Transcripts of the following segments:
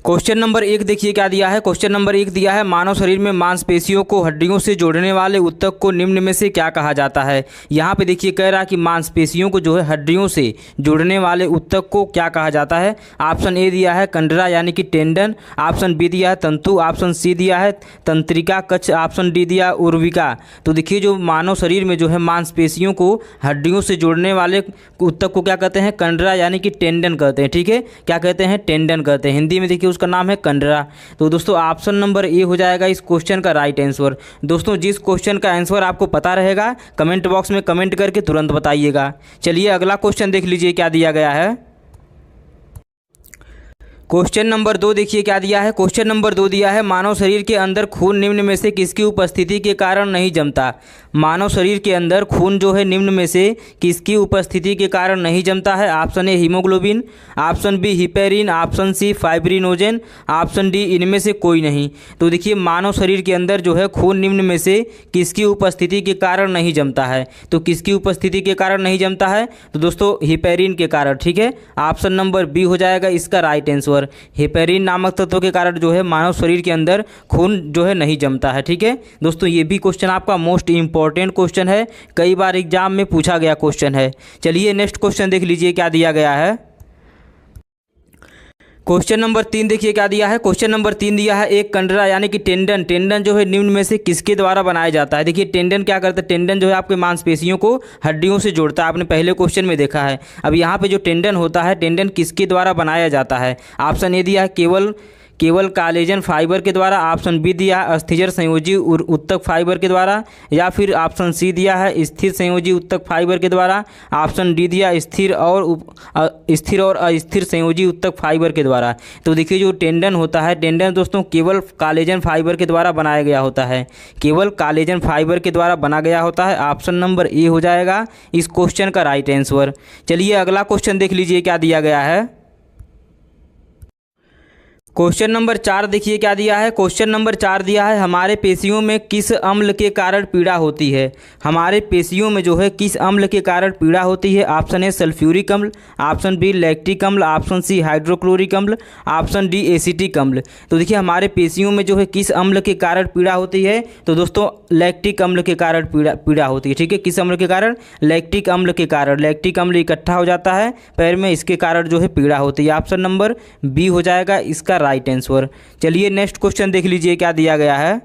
Question number 1 देखिए क्या दिया है। क्वेश्चन नंबर 1 दिया है, मानव शरीर में मांसपेशियों को हड्डियों से जोड़ने वाले ऊतक को निम्न में से क्या कहा जाता है। यहाँ पे देखिए कह रहा है कि मांसपेशियों को जो है हड्डियों से जोड़ने वाले ऊतक को क्या कहा जाता है। ऑप्शन ए दिया है कंडरा यानी कि टेंडन, ऑप्शन बी दिया है तंतु, ऑप्शन सी दिया है तंत्रिका कक्ष, ऑप्शन डी दिया उर्विका। तो देखिए जो मानव शरीर में जो है मांसपेशियों को हड्डियों से जोड़ने वाले ऊतक को क्या कहते हैं, कंडरा यानी कि टेंडन कहते हैं। ठीक है, क्या कहते हैं, टेंडन कहते हैं। हिंदी में देखिए उसका नाम है कंडरा। तो दोस्तों ऑप्शन नंबर ए हो जाएगा इस क्वेश्चन का राइट आंसर। दोस्तों जिस क्वेश्चन का आंसर आपको पता रहेगा कमेंट बॉक्स में कमेंट करके तुरंत बताइएगा। चलिए अगला क्वेश्चन देख लीजिए क्या दिया गया है। क्वेश्चन नंबर 2 देखिए क्या दिया है। क्वेश्चन नंबर 2 दिया है, मानव शरीर के अंदर खून निम्न में से किसकी उपस्थिति के कारण नहीं जमता। मानव शरीर के अंदर खून जो है निम्न में से किसकी उपस्थिति के कारण नहीं जमता है। Option A haemoglobin, option B heparin, option C fibrinogen, option D इनमें से कोई नहीं। तो देखिए मानव शरीर के अंदर जो है खून निम्न में से किसकी उपस्थिति के कारण नहीं जमता है। तो किसकी उपस्थिति के कारण नहीं जमता है, तो दोस्तों हिपेरिन के कारण। ठीक है, ऑप्शन नंबर बी हो जाएगा इसका राइट आंसर। हेपेरिन नामक तत्व के कारण जो है मानव शरीर के अंदर खून जो है नहीं जमता है। ठीक है दोस्तों, ये भी क्वेश्चन आपका मोस्ट इंपॉर्टेंट क्वेश्चन है, कई बार एग्जाम में पूछा गया क्वेश्चन है। चलिए नेक्स्ट क्वेश्चन देख लीजिए क्या दिया गया है। क्वेश्चन नंबर 3 देखिए क्या दिया है। क्वेश्चन नंबर 3 दिया है, एक कंडरा यानी कि टेंडन, टेंडन जो है निम्न में से किसके द्वारा बनाया जाता है। देखिए टेंडन क्या करता है, टेंडन जो है आपके मांसपेशियों को हड्डियों से जोड़ता है, आपने पहले क्वेश्चन में देखा है। अब यहाँ पे जो टेंडन होता है, टेंडन किसके द्वारा बनाया जाता है। ऑप्शन ए दिया है केवल कालेजन फाइबर के द्वारा, ऑप्शन बी दिया है अस्थिजर संयोजी ऊतक फाइबर के द्वारा, या फिर ऑप्शन सी दिया है स्थिर संयोजी ऊतक फाइबर के द्वारा, ऑप्शन डी दिया स्थिर और अस्थिर संयोजी ऊतक फाइबर के द्वारा। तो देखिए जो टेंडन होता है, टेंडन दोस्तों केवल कालेजन फाइबर के द्वारा बनाया गया होता है, केवल कालेजन फाइबर के द्वारा बना गया होता है। ऑप्शन नंबर ए हो जाएगा इस क्वेश्चन का राइट आंसर। चलिए अगला क्वेश्चन देख लीजिए क्या दिया गया है। क्वेश्चन नंबर 4 देखिए क्या दिया है। क्वेश्चन नंबर 4 दिया है, हमारे पेशियों में किस अम्ल के कारण पीड़ा होती है। हमारे पेशियों में जो है किस अम्ल के कारण पीड़ा होती है। ऑप्शन ए सल्फ्यूरिक अम्ल, ऑप्शन बी लैक्टिक अम्ल, ऑप्शन सी हाइड्रोक्लोरिक अम्ल, ऑप्शन डी एसिटिक अम्ल। तो देखिए हमारे पेशियों में जो है किस अम्ल के कारण पीड़ा होती है, तो दोस्तों लैक्टिक अम्ल के कारण पीड़ा होती है। ठीक है, किस अम्ल के कारण, लैक्टिक अम्ल के कारण। लैक्टिक अम्ल इकट्ठा हो जाता है पैर में, इसके कारण जो है पीड़ा होती है। ऑप्शन नंबर बी हो जाएगा इसका राइट आंसर। चलिए नेक्स्ट क्वेश्चन देख लीजिए क्या दिया गया है।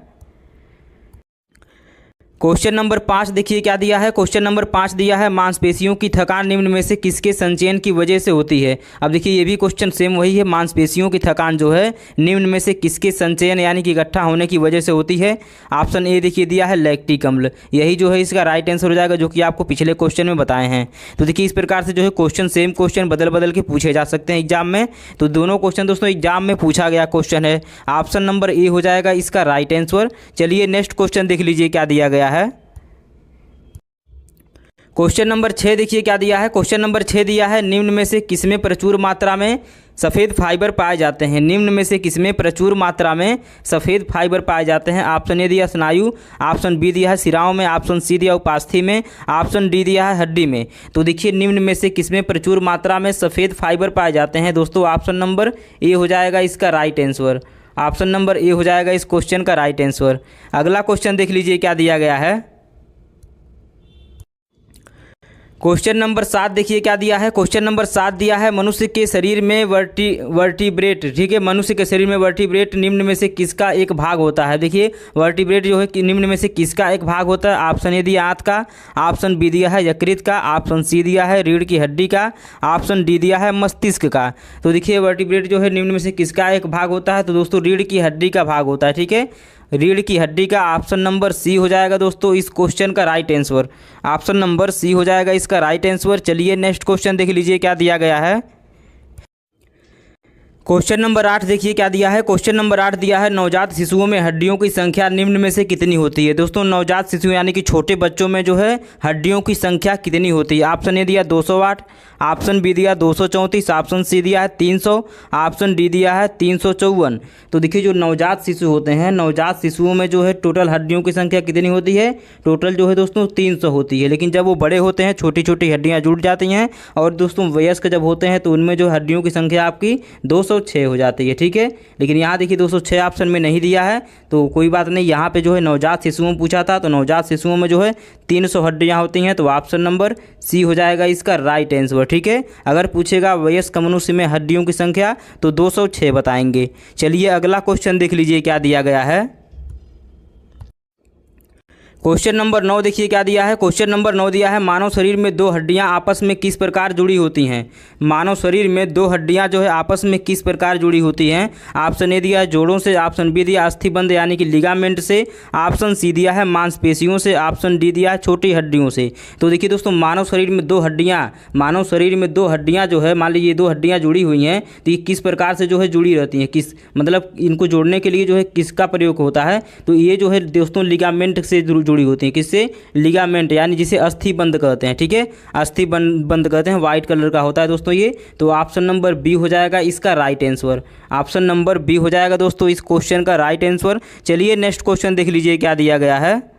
क्वेश्चन नंबर 5 देखिए क्या दिया है। क्वेश्चन नंबर 5 दिया है, मांसपेशियों की थकान निम्न में से किसके संचयन की वजह से होती है। अब देखिए ये भी क्वेश्चन सेम वही है, मांसपेशियों की थकान जो है निम्न में से किसके संचयन यानी कि इकट्ठा होने की वजह से होती है। ऑप्शन ए देखिए दिया है लैक्टिक अम्ल, यही जो है इसका राइट आंसर हो जाएगा, जो कि आपको पिछले क्वेश्चन में बताए हैं। तो देखिए इस प्रकार से जो है क्वेश्चन सेम क्वेश्चन बदल बदल के पूछे जा सकते हैं एग्जाम में। तो दोनों क्वेश्चन दोस्तों एग्जाम में पूछा गया क्वेश्चन है। ऑप्शन नंबर ए हो जाएगा इसका राइट आंसर। चलिए नेक्स्ट क्वेश्चन देख लीजिए क्या दिया गया है। क्वेश्चन नंबर 6 देखिए क्या दिया है। क्वेश्चन नंबर 6 दिया है, निम्न में से किसमें प्रचुर मात्रा में सफ़ेद फाइबर पाए जाते हैं। निम्न में से किसमें प्रचुर मात्रा में सफ़ेद फाइबर पाए जाते हैं। ऑप्शन ए दिया स्नायु, ऑप्शन बी दिया है सिराओं में, ऑप्शन सी दिया उपास्थि में, ऑप्शन डी दिया है हड्डी में। तो देखिए निम्न में से किसमें प्रचुर मात्रा में सफ़ेद फाइबर पाए जाते हैं। दोस्तों ऑप्शन नंबर ए हो जाएगा इसका right answer. Option number A हो जाएगा इस क्वेश्चन का राइट आंसर। अगला क्वेश्चन देख लीजिए क्या दिया गया है। क्वेश्चन नंबर 7 देखिए क्या दिया है। क्वेश्चन नंबर 7 दिया है, मनुष्य के शरीर में वर्टिब्रेट, ठीक है, मनुष्य के शरीर में वर्टिब्रेट निम्न में से किसका एक भाग होता है। देखिए वर्टिब्रेट जो है कि निम्न में से किसका एक भाग होता है। ऑप्शन ए दिया आंत का, ऑप्शन बी दिया है यकृत का, ऑप्शन सी दिया है रीढ़ की हड्डी का, ऑप्शन डी दिया है मस्तिष्क का। तो देखिए वर्टिब्रेट जो है निम्न में से किसका एक भाग होता है, तो दोस्तों रीढ़ की हड्डी का भाग होता है। ठीक है, रीढ़ की हड्डी का। ऑप्शन नंबर सी हो जाएगा दोस्तों इस क्वेश्चन का right answer. Option number C हो जाएगा इसका राइट आंसर। चलिए नेक्स्ट क्वेश्चन देख लीजिए क्या दिया गया है। क्वेश्चन नंबर 8 देखिए क्या दिया है। क्वेश्चन नंबर 8 दिया है, नवजात शिशुओं में हड्डियों की संख्या निम्न में से कितनी होती है। दोस्तों नवजात शिशु यानी कि छोटे बच्चों में जो है हड्डियों की संख्या कितनी होती है। ऑप्शन ए दिया 208, ऑप्शन बी दिया 234, ऑप्शन सी दिया है 300, ऑप्शन डी दिया है 354। तो देखिए जो नवजात शिशु होते हैं, नवजात शिशुओं में जो है टोटल हड्डियों की संख्या कितनी होती है, टोटल जो है दोस्तों 300 होती है। लेकिन जब वो बड़े होते हैं छोटी छोटी हड्डियाँ जुड़ जाती हैं, और दोस्तों वयस्क जब होते हैं तो उनमें जो हड्डियों की संख्या आपकी 200 206 हो जाती है, ठीक है। लेकिन यहाँ देखिए 206 ऑप्शन में नहीं दिया है, तो कोई बात नहीं। यहाँ पे जो है नवजात शिशुओं में पूछा था, तो नवजात शिशुओं में जो है 300 हड्डियाँ होती हैं, तो ऑप्शन नंबर सी हो जाएगा इसका राइट आंसर, ठीक है। अगर पूछेगा वयस्क मनुष्य में हड्डियों की संख्या तो 206 बताएंगे। चलिए अगला क्वेश्चन देख लीजिए क्या दिया गया है। क्वेश्चन नंबर 9 देखिए क्या दिया है। क्वेश्चन नंबर 9 दिया है, मानव शरीर में दो हड्डियां आपस में किस प्रकार जुड़ी होती हैं। मानव शरीर में दो हड्डियां जो है आपस में किस प्रकार जुड़ी होती हैं। ऑप्शन ए दिया है जोड़ों से, ऑप्शन बी दिया अस्थिबंध यानी कि लिगामेंट से, ऑप्शन सी दिया है मांसपेशियों से, ऑप्शन डी दिया है छोटी हड्डियों से। तो देखिए दोस्तों, मानव शरीर में दो हड्डियाँ जो है, मान लीजिए दो हड्डियाँ जुड़ी हुई हैं, तो ये किस प्रकार से जो है जुड़ी रहती हैं, किस मतलब इनको जोड़ने के लिए जो है किसका प्रयोग होता है। तो ये जो है दोस्तों लिगामेंट से जुड़ी होती हैं। किससे? लिगामेंट, यानी जिसे अस्थि बंध कहते हैं, ठीक है। अस्थि बंध कहते हैं, वाइट कलर का होता है दोस्तों ये। तो ऑप्शन नंबर बी हो जाएगा इसका right answer. Option number B हो जाएगा दोस्तों इस क्वेश्चन का राइट आंसर। चलिए नेक्स्ट क्वेश्चन देख लीजिए क्या दिया गया है।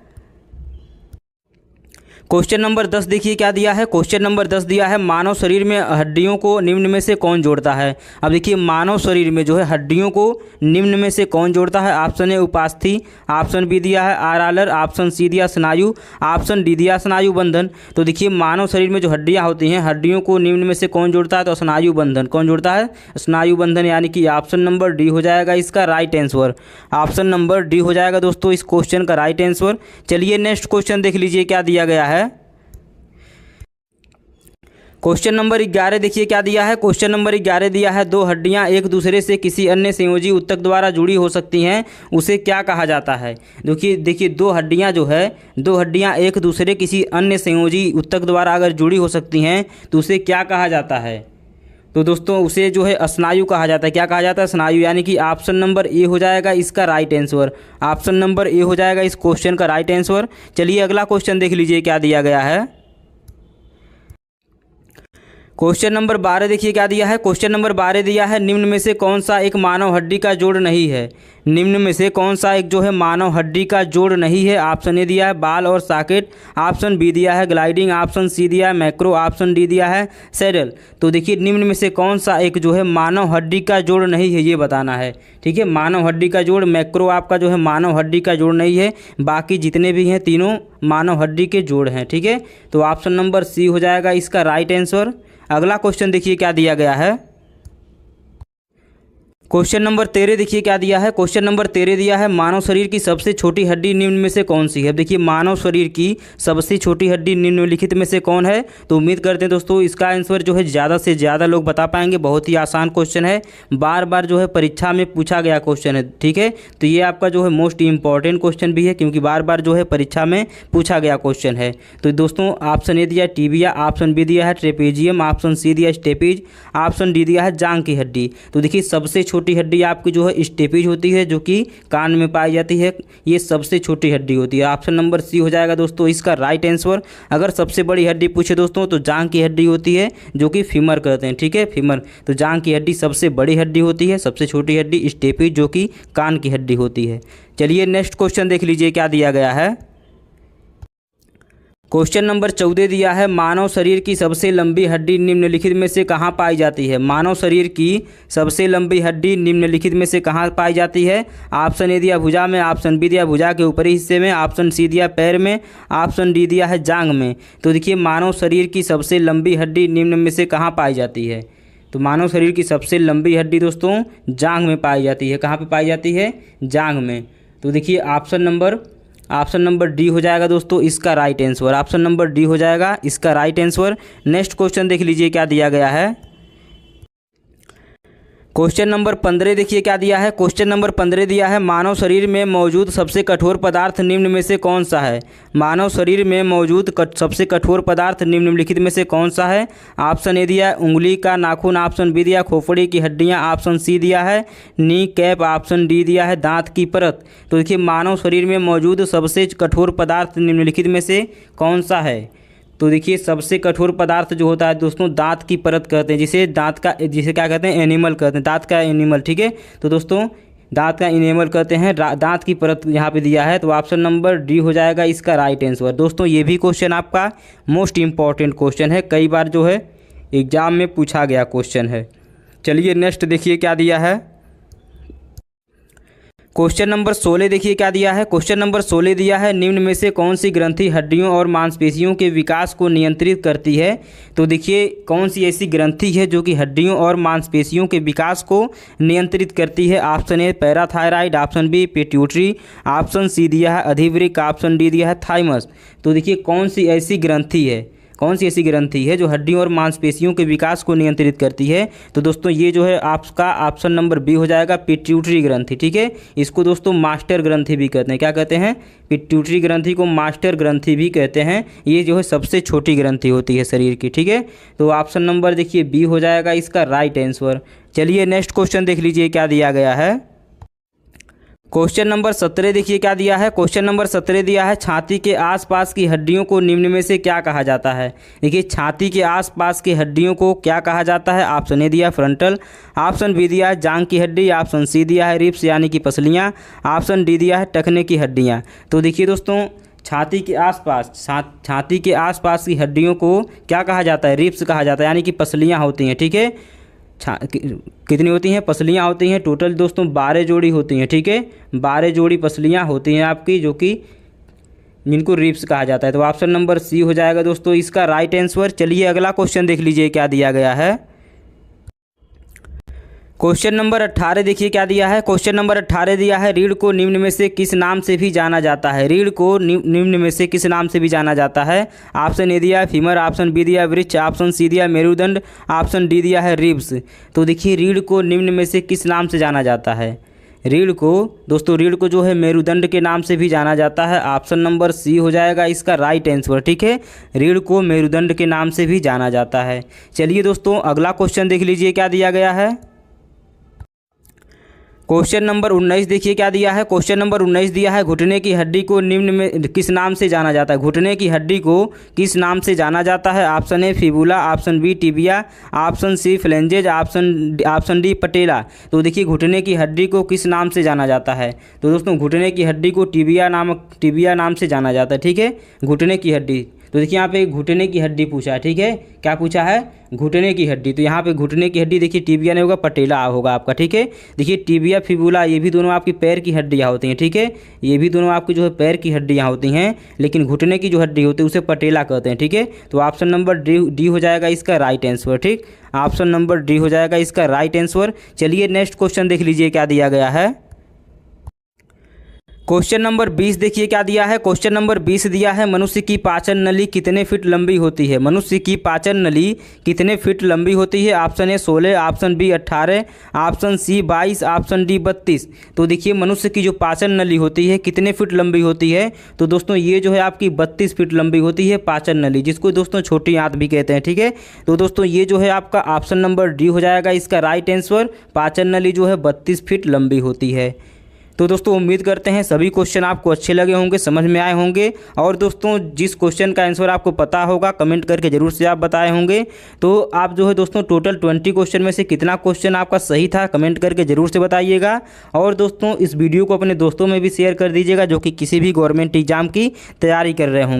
क्वेश्चन नंबर 10 देखिए क्या दिया है। क्वेश्चन नंबर 10 दिया है, मानव शरीर में हड्डियों को निम्न में से कौन जोड़ता है। अब देखिए मानव शरीर में जो है हड्डियों को निम्न में से कौन जोड़ता है। ऑप्शन ए उपास्थि, ऑप्शन बी दिया है आरालर, ऑप्शन सी दिया स्नायु, ऑप्शन डी दिया स्नायु बंधन। तो देखिए मानव शरीर में जो हड्डियाँ होती हैं, हड्डियों को निम्न में से कौन जोड़ता है, तो स्नायु बंधन। कौन जोड़ता है? स्नायु बंधन, यानी कि ऑप्शन नंबर डी हो जाएगा इसका right answer. Option number D हो जाएगा दोस्तों इस क्वेश्चन का राइट आंसर। चलिए नेक्स्ट क्वेश्चन देख लीजिए क्या दिया गया है। क्वेश्चन नंबर 11 देखिए क्या दिया है। क्वेश्चन नंबर 11 दिया है, दो हड्डियां एक दूसरे से किसी अन्य संयोजी ऊतक द्वारा जुड़ी हो सकती हैं, उसे क्या कहा जाता है। देखिए दो हड्डियां एक दूसरे किसी अन्य संयोजी ऊतक द्वारा अगर जुड़ी हो सकती हैं तो उसे क्या कहा जाता है। तो दोस्तों उसे जो है स्नायु कहा जाता है। क्या कहा जाता है? स्नायु, यानी कि ऑप्शन नंबर ए हो जाएगा इसका right answer. Option number A हो जाएगा इस क्वेश्चन का राइट आंसर। चलिए अगला क्वेश्चन देख लीजिए क्या दिया गया है। क्वेश्चन नंबर 12 देखिए क्या दिया है। क्वेश्चन नंबर 12 दिया है, निम्न में से कौन सा एक मानव हड्डी का जोड़ नहीं है। निम्न में से कौन सा एक जो है मानव हड्डी का जोड़ नहीं है। ऑप्शन ए दिया है बाल और सॉकेट, ऑप्शन बी दिया है ग्लाइडिंग, ऑप्शन सी दिया है मैक्रो, ऑप्शन डी दिया है सैडल। तो देखिए निम्न में से कौन सा एक जो है मानव हड्डी का जोड़ नहीं है, ये बताना है, ठीक है। मानव हड्डी का जोड़ मैक्रो आपका जो है मानव हड्डी का जोड़ नहीं है, बाकी जितने भी हैं तीनों मानव हड्डी के जोड़ हैं, ठीक है। तो ऑप्शन नंबर सी हो जाएगा इसका राइट आंसर। अगला क्वेश्चन देखिए क्या दिया गया है। क्वेश्चन नंबर 13 देखिए क्या दिया है। क्वेश्चन नंबर 13 दिया है, मानव शरीर की सबसे छोटी हड्डी निम्न में से कौन सी है। देखिए मानव शरीर की सबसे छोटी हड्डी निम्नलिखित में से कौन है। तो उम्मीद करते हैं दोस्तों इसका आंसर जो है ज़्यादा से ज़्यादा लोग बता पाएंगे। बहुत ही आसान क्वेश्चन है, बार बार जो है परीक्षा में पूछा गया क्वेश्चन है, ठीक है। तो ये आपका जो है मोस्ट इंपॉर्टेंट क्वेश्चन भी है, क्योंकि बार बार जो है परीक्षा में पूछा गया क्वेश्चन है। तो दोस्तों ऑप्शन ए दिया टिबिया, ऑप्शन बी दिया है ट्रेपेजियम, ऑप्शन सी दिया स्टेपिज, ऑप्शन डी दिया है जांघ की हड्डी। तो देखिए सबसे छोटी हड्डी आपकी जो है स्टेपिज होती है, जो कि कान में पाई जाती है, ये सबसे छोटी हड्डी होती है। ऑप्शन नंबर सी हो जाएगा दोस्तों इसका राइट आंसर। अगर सबसे बड़ी हड्डी पूछे दोस्तों तो जांघ की हड्डी होती है, जो कि फीमर कहते हैं, ठीक है, फीमर। तो जांघ की हड्डी सबसे बड़ी हड्डी होती है, सबसे छोटी हड्डी स्टेपिज जो कि कान की हड्डी होती है। चलिए नेक्स्ट क्वेश्चन देख लीजिए क्या दिया गया है। क्वेश्चन नंबर 14 दिया है, मानव शरीर की सबसे लंबी हड्डी निम्नलिखित में से कहाँ पाई जाती है। मानव शरीर की सबसे लंबी हड्डी निम्नलिखित में से कहाँ पाई जाती है। ऑप्शन ए दिया भुजा में, ऑप्शन बी दिया भुजा के ऊपरी हिस्से में, ऑप्शन सी दिया पैर में, ऑप्शन डी दिया है जांघ में। तो देखिए मानव शरीर की सबसे लंबी हड्डी निम्न में से कहाँ पाई जाती है। तो मानव शरीर की सबसे लंबी हड्डी दोस्तों जांघ में पाई जाती है। कहाँ पर पाई जाती है? जांघ में। तो देखिए ऑप्शन नंबर डी हो जाएगा दोस्तों इसका right answer. Option number D हो जाएगा इसका राइट आंसर। नेक्स्ट क्वेश्चन देख लीजिए क्या दिया गया है। क्वेश्चन नंबर 15 देखिए क्या दिया है। क्वेश्चन नंबर 15 दिया है, मानव शरीर में मौजूद सबसे कठोर पदार्थ निम्न में से कौन सा है। मानव शरीर में मौजूद सबसे कठोर पदार्थ निम्नलिखित में से कौन सा है। ऑप्शन ए दिया उंगली का नाखून, ऑप्शन बी दिया खोपड़ी की हड्डियां, ऑप्शन सी दिया है नी कैप, ऑप्शन डी दिया है दांत की परत। तो देखिए मानव शरीर में मौजूद सबसे कठोर पदार्थ निम्नलिखित में से कौन सा है। तो देखिए सबसे कठोर पदार्थ जो होता है दोस्तों दांत की परत कहते हैं, जिसे क्या कहते हैं? एनिमल कहते हैं, दांत का एनिमल, ठीक है। तो दोस्तों दांत का एनिमल कहते हैं, दांत की परत यहाँ पे दिया है। तो ऑप्शन नंबर डी हो जाएगा इसका राइट आंसर। दोस्तों ये भी क्वेश्चन आपका मोस्ट इंपॉर्टेंट क्वेश्चन है, कई बार जो है एग्जाम में पूछा गया क्वेश्चन है। चलिए नेक्स्ट देखिए क्या दिया है। क्वेश्चन नंबर 16 देखिए क्या दिया है। क्वेश्चन नंबर 16 दिया है, निम्न में से कौन सी ग्रंथि हड्डियों और मांसपेशियों के विकास को नियंत्रित करती है। तो देखिए कौन सी ऐसी ग्रंथि है जो कि हड्डियों और मांसपेशियों के विकास को नियंत्रित करती है। Option A parathyroid, option B pituitary, option C दिया है अधिवृक्क, ऑप्शन डी दिया है थाइमस। तो देखिए कौन सी ऐसी ग्रंथि है, कौन सी ऐसी ग्रंथि है जो हड्डियों और मांसपेशियों के विकास को नियंत्रित करती है। तो दोस्तों ये जो है आपका ऑप्शन नंबर बी हो जाएगा, पिट्यूटरी ग्रंथि। ठीक है, इसको दोस्तों मास्टर ग्रंथि भी कहते हैं। क्या कहते हैं? पिट्यूटरी ग्रंथि को मास्टर ग्रंथि भी कहते हैं। ये जो है सबसे छोटी ग्रंथि होती है शरीर की। ठीक है, तो ऑप्शन नंबर देखिए बी हो जाएगा इसका राइट आंसर। चलिए नेक्स्ट क्वेश्चन देख लीजिए क्या दिया गया है। क्वेश्चन नंबर 17 देखिए क्या दिया है। क्वेश्चन नंबर 17 दिया है, छाती के आसपास की हड्डियों को निम्न में से क्या कहा जाता है। देखिए छाती के आसपास की हड्डियों को क्या कहा जाता है। ऑप्शन ए दिया फ्रंटल, ऑप्शन बी दिया है जांग की हड्डी, ऑप्शन सी दिया है रिब्स यानी कि पसलियाँ, ऑप्शन डी दिया है टखने की हड्डियाँ। तो देखिए दोस्तों छाती के आसपास छाती के आसपास की हड्डियों को क्या कहा जाता है, रिब्स कहा जाता है यानी कि पसलियाँ होती हैं। ठीक है, कितनी होती हैं? पसलियाँ होती हैं टोटल दोस्तों 12 जोड़ी होती हैं। ठीक है, 12 जोड़ी पसलियाँ होती हैं आपकी, जो कि जिनको रिब्स कहा जाता है। तो ऑप्शन नंबर सी हो जाएगा दोस्तों इसका राइट आंसर। चलिए अगला क्वेश्चन देख लीजिए क्या दिया गया है। क्वेश्चन नंबर 18 देखिए क्या दिया है। क्वेश्चन नंबर 18 दिया है, रीढ़ को निम्न में से किस नाम से भी जाना जाता है। रीढ़ को निम्न में से किस नाम से भी जाना जाता है। ऑप्शन ए दिया है फीमर, ऑप्शन बी दिया वृक्ष, ऑप्शन सी दिया मेरुदंड, ऑप्शन डी दिया है रिब्स। तो देखिए रीढ़ को निम्न में से किस नाम से जाना जाता है। रीढ़ को दोस्तों रीढ़ को जो है मेरुदंड के नाम से भी जाना जाता है। ऑप्शन नंबर सी हो जाएगा इसका राइट आंसर। ठीक है, रीढ़ को मेरुदंड के नाम से भी जाना जाता है। चलिए दोस्तों अगला क्वेश्चन देख लीजिए क्या दिया गया है। क्वेश्चन नंबर 19 देखिए क्या दिया है। क्वेश्चन नंबर 19 दिया है, घुटने की हड्डी को निम्न में किस नाम से जाना जाता है। घुटने की हड्डी को किस नाम से जाना जाता है। Option A fibula, option B tibia, option C phalanges, option D patella. तो देखिए घुटने की हड्डी को किस नाम से जाना जाता है। तो दोस्तों घुटने की हड्डी को टिबिया नाम से जाना जाता है। ठीक है, घुटने की हड्डी। तो देखिए यहाँ पे घुटने की हड्डी पूछा है। ठीक है, क्या पूछा है? घुटने की हड्डी। तो यहाँ पे घुटने की हड्डी देखिए टिबिया नहीं होगा, पटेला होगा आपका। ठीक है, देखिए टिबिया फिबुला ये भी दोनों आपकी पैर की हड्डियाँ होती हैं। ठीक है, ये भी दोनों आपकी जो है पैर की हड्डियाँ होती हैं, लेकिन घुटने की जो हड्डी होती है उसे पटेला कहते हैं। ठीक है, तो ऑप्शन नंबर डी हो जाएगा इसका राइट आंसर। ठीक, ऑप्शन नंबर डी हो जाएगा इसका राइट आंसर। चलिए नेक्स्ट क्वेश्चन देख लीजिए क्या दिया गया है। क्वेश्चन नंबर 20 देखिए क्या दिया है। क्वेश्चन नंबर 20 दिया है, मनुष्य की पाचन नली कितने फीट लंबी होती है। मनुष्य की पाचन नली कितने फीट लंबी होती है। Option A 16, option B 18, option C 22, option D 32। तो देखिए मनुष्य की जो पाचन नली होती है कितने फीट लंबी होती है। तो दोस्तों ये जो है आपकी 32 फीट लंबी होती है पाचन नली, जिसको दोस्तों छोटी आंत भी कहते हैं। ठीक है, तो दोस्तों ये जो है आपका ऑप्शन नंबर डी हो जाएगा इसका राइट आंसर। पाचन नली जो है 32 फीट लंबी होती है। तो दोस्तों उम्मीद करते हैं सभी क्वेश्चन आपको अच्छे लगे होंगे, समझ में आए होंगे। और दोस्तों जिस क्वेश्चन का आंसर आपको पता होगा कमेंट करके ज़रूर से आप बताए होंगे। तो आप जो है दोस्तों टोटल 20 क्वेश्चन में से कितना क्वेश्चन आपका सही था कमेंट करके ज़रूर से बताइएगा। और दोस्तों इस वीडियो को अपने दोस्तों में भी शेयर कर दीजिएगा जो कि किसी भी गवर्नमेंट एग्जाम की तैयारी कर रहे होंगे।